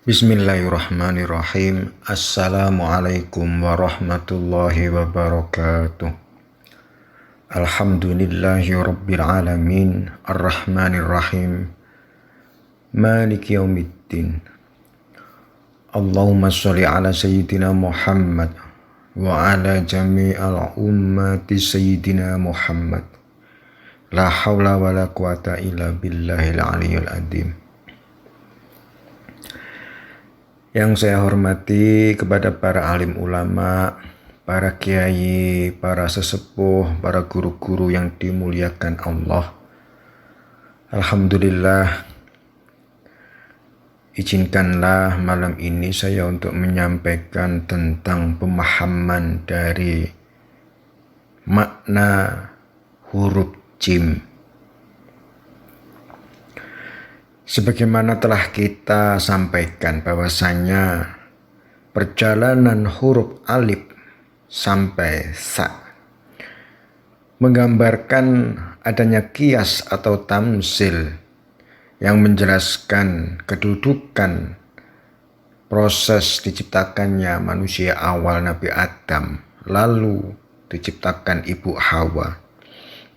Bismillahirrahmanirrahim. Assalamualaikum warahmatullahi wabarakatuh. Alhamdulillahi rabbil alamin. Ar-Rahmanirrahim. Maliki yaumiddin. Allahumma sholli ala sayyidina Muhammad wa ala jami'al ummati sayyidina Muhammad. La hawla wa la quwata illa billahil aliyyil adzim. Yang saya hormati kepada para alim ulama, para kiai, para sesepuh, para guru-guru yang dimuliakan Allah. Alhamdulillah, izinkanlah malam ini saya untuk menyampaikan tentang pemahaman dari makna huruf jim. Sebagaimana telah kita sampaikan bahwasanya perjalanan huruf alif sampai sa menggambarkan adanya kias atau tamsil yang menjelaskan kedudukan proses diciptakannya manusia awal Nabi Adam, lalu diciptakan Ibu Hawa.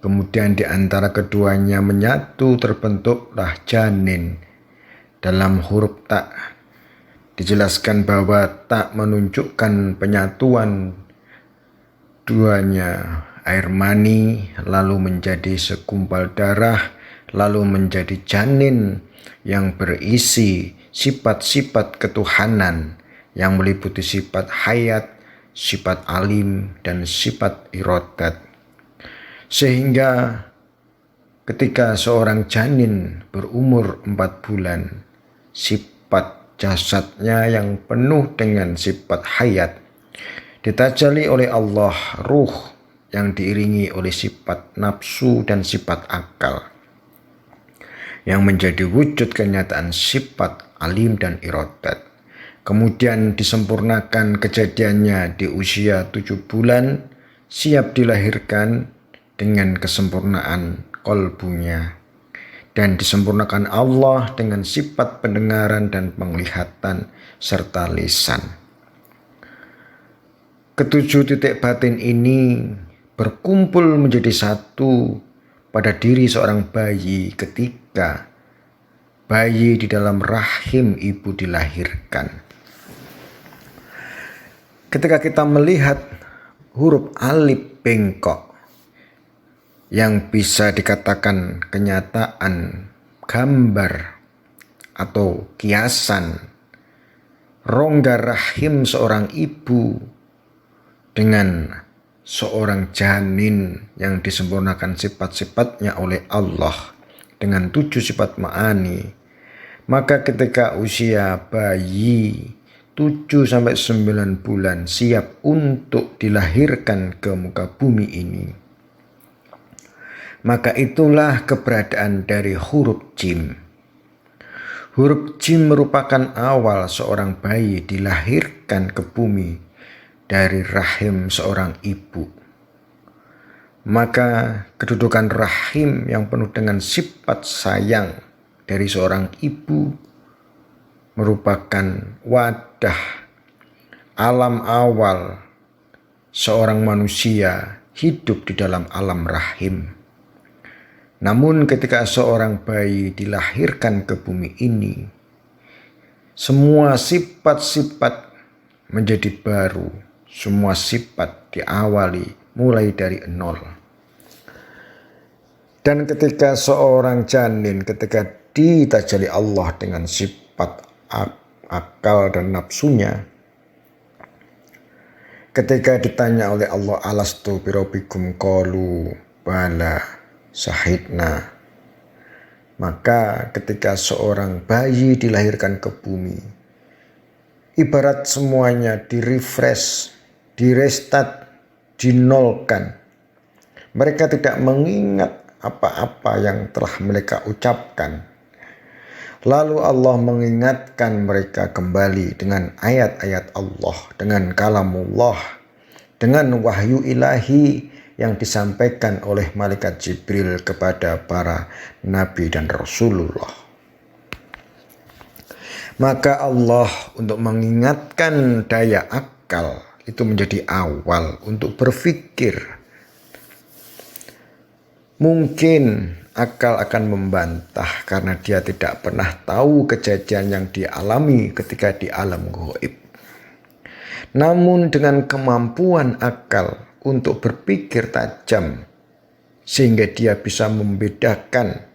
Kemudian di antara keduanya menyatu terbentuklah janin. Dalam huruf ta dijelaskan bahwa tak menunjukkan penyatuan duanya air mani, lalu menjadi segumpal darah, lalu menjadi janin yang berisi sifat-sifat ketuhanan yang meliputi sifat hayat, sifat alim, dan sifat irodat. Sehingga ketika seorang janin berumur 4 bulan, sifat jasadnya yang penuh dengan sifat hayat ditajali oleh Allah ruh yang diiringi oleh sifat nafsu dan sifat akal yang menjadi wujud kenyataan sifat alim dan irodat. Kemudian disempurnakan kejadiannya di usia 7 bulan, siap dilahirkan dengan kesempurnaan kolbunya, dan disempurnakan Allah dengan sifat pendengaran dan penglihatan serta lisan. Ketujuh titik batin ini berkumpul menjadi satu pada diri seorang bayi ketika bayi di dalam rahim ibu dilahirkan. Ketika kita melihat huruf alif bengkok yang bisa dikatakan kenyataan, gambar, atau kiasan rongga rahim seorang ibu dengan seorang janin yang disempurnakan sifat-sifatnya oleh Allah dengan 7 sifat ma'ani, maka ketika usia bayi 7-9 bulan siap untuk dilahirkan ke muka bumi ini, maka itulah keberadaan dari huruf jim. Huruf jim merupakan awal seorang bayi dilahirkan ke bumi dari rahim seorang ibu. Maka kedudukan rahim yang penuh dengan sifat sayang dari seorang ibu merupakan wadah alam awal seorang manusia hidup di dalam alam rahim. Namun ketika seorang bayi dilahirkan ke bumi ini, semua sifat-sifat menjadi baru, semua sifat diawali mulai dari nol. Dan ketika seorang janin ketika ditajali Allah dengan sifat akal dan nafsunya, ketika ditanya oleh Allah, alastu birabbikum qalu bala syahidna, maka ketika seorang bayi dilahirkan ke bumi, ibarat semuanya direfresh, direstart, dinolkan. Mereka tidak mengingat apa-apa yang telah mereka ucapkan. Lalu Allah mengingatkan mereka kembali dengan ayat-ayat Allah, dengan kalamullah, dengan wahyu ilahi yang disampaikan oleh malaikat Jibril kepada para nabi dan Rasulullah. Maka Allah untuk mengingatkan daya akal itu menjadi awal untuk berpikir. Mungkin akal akan membantah karena dia tidak pernah tahu kejadian yang dialami ketika di alam gaib. Namun dengan kemampuan akal untuk berpikir tajam, sehingga dia bisa membedakan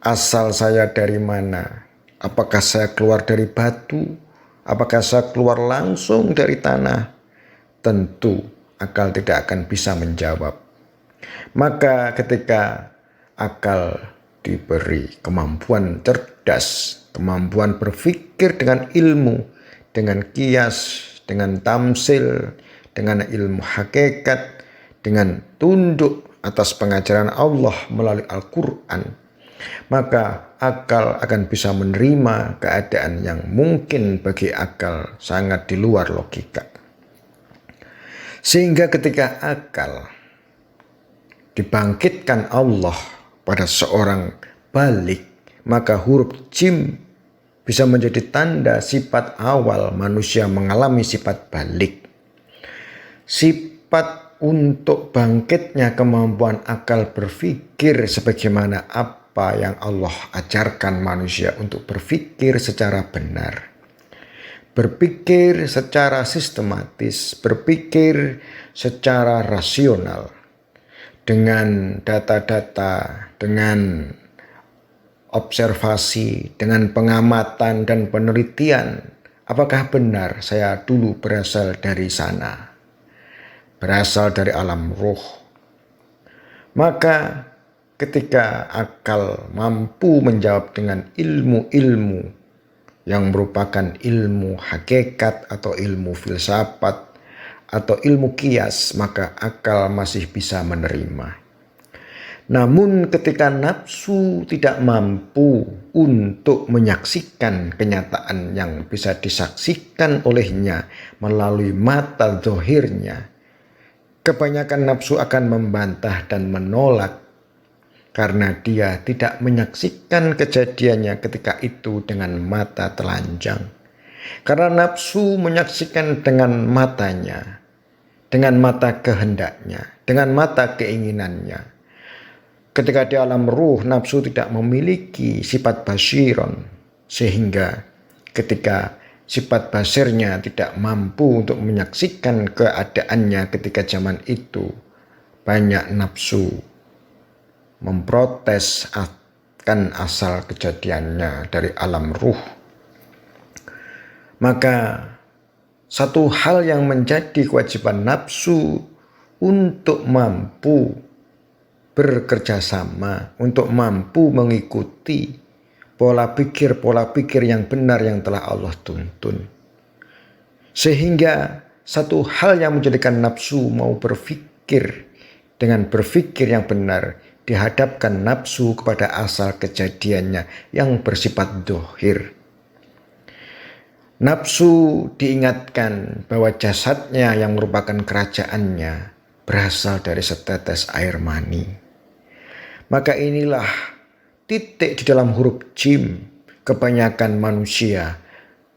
asal saya dari mana. Apakah saya keluar dari batu? Apakah saya keluar langsung dari tanah? Tentu akal tidak akan bisa menjawab. Maka ketika akal diberi kemampuan cerdas, kemampuan berpikir dengan ilmu, dengan kias, dengan tamsil, dengan ilmu hakikat, dengan tunduk atas pengajaran Allah melalui Al-Quran, maka akal akan bisa menerima keadaan yang mungkin bagi akal sangat di luar logika. Sehingga ketika akal dibangkitkan Allah pada seorang balik, maka huruf jim bisa menjadi tanda sifat awal manusia mengalami sifat balik. Sifat untuk bangkitnya kemampuan akal berpikir sebagaimana apa yang Allah ajarkan manusia untuk berpikir secara benar. Berpikir secara sistematis, berpikir secara rasional. Dengan data-data, dengan observasi, dengan pengamatan dan penelitian, apakah benar saya dulu berasal dari sana, berasal dari alam ruh. Maka ketika akal mampu menjawab dengan ilmu-ilmu yang merupakan ilmu hakikat atau ilmu filsafat atau ilmu kias, maka akal masih bisa menerima. Namun ketika nafsu tidak mampu untuk menyaksikan kenyataan yang bisa disaksikan olehnya melalui mata zahirnya, kebanyakan nafsu akan membantah dan menolak karena dia tidak menyaksikan kejadiannya ketika itu dengan mata telanjang. Karena nafsu menyaksikan dengan matanya, dengan mata kehendaknya, dengan mata keinginannya. Ketika di alam ruh, nafsu tidak memiliki sifat basiron, sehingga ketika sifat basirnya tidak mampu untuk menyaksikan keadaannya ketika zaman itu, banyak nafsu memprotes akan asal kejadiannya dari alam ruh. Maka satu hal yang menjadi kewajiban nafsu untuk mampu bekerja sama, untuk mampu mengikuti pola pikir yang benar yang telah Allah tuntun. Sehingga satu hal yang menjadikan nafsu mau berpikir dengan berpikir yang benar, dihadapkan nafsu kepada asal kejadiannya yang bersifat dohir. Nafsu diingatkan bahwa jasadnya yang merupakan kerajaannya berasal dari setetes air mani. Maka inilah titik di dalam huruf jim. Kebanyakan manusia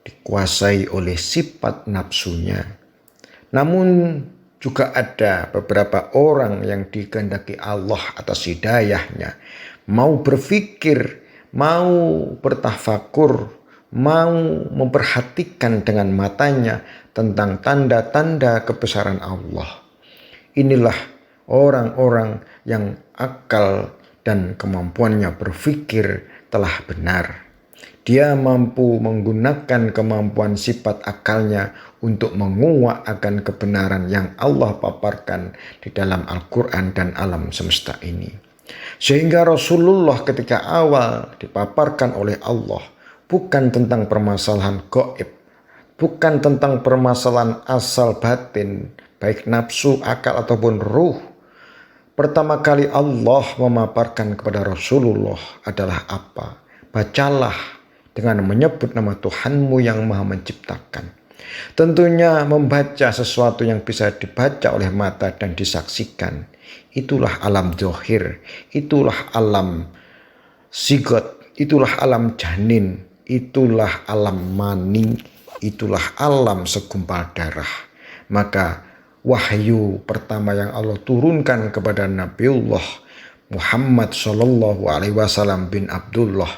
dikuasai oleh sifat nafsunya. Namun juga ada beberapa orang yang dikehendaki Allah atas hidayahnya, mau berpikir, mau bertafakur, mau memperhatikan dengan matanya tentang tanda-tanda kebesaran Allah. Inilah orang-orang yang akal dan kemampuannya berpikir telah benar. Dia mampu menggunakan kemampuan sifat akalnya untuk menguak akan kebenaran yang Allah paparkan di dalam Al-Quran dan alam semesta ini. Sehingga Rasulullah ketika awal dipaparkan oleh Allah bukan tentang permasalahan gaib, bukan tentang permasalahan asal batin, baik nafsu, akal ataupun ruh. Pertama kali Allah memaparkan kepada Rasulullah adalah apa? Bacalah dengan menyebut nama Tuhanmu yang Maha Menciptakan. Tentunya membaca sesuatu yang bisa dibaca oleh mata dan disaksikan. Itulah alam zahir, itulah alam sigot, itulah alam janin. itulah alam mani, itulah alam segumpal darah. Maka wahyu pertama yang Allah turunkan kepada Nabiullah Muhammad Shallallahu Alaihi Wasallam bin Abdullah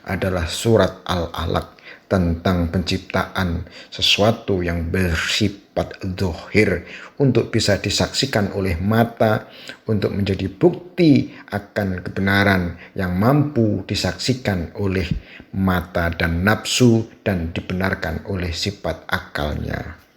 adalah surat Al-Alaq tentang penciptaan sesuatu yang bersifat dzahir untuk bisa disaksikan oleh mata, untuk menjadi bukti akan kebenaran yang mampu disaksikan oleh mata dan nafsu dan dibenarkan oleh sifat akalnya.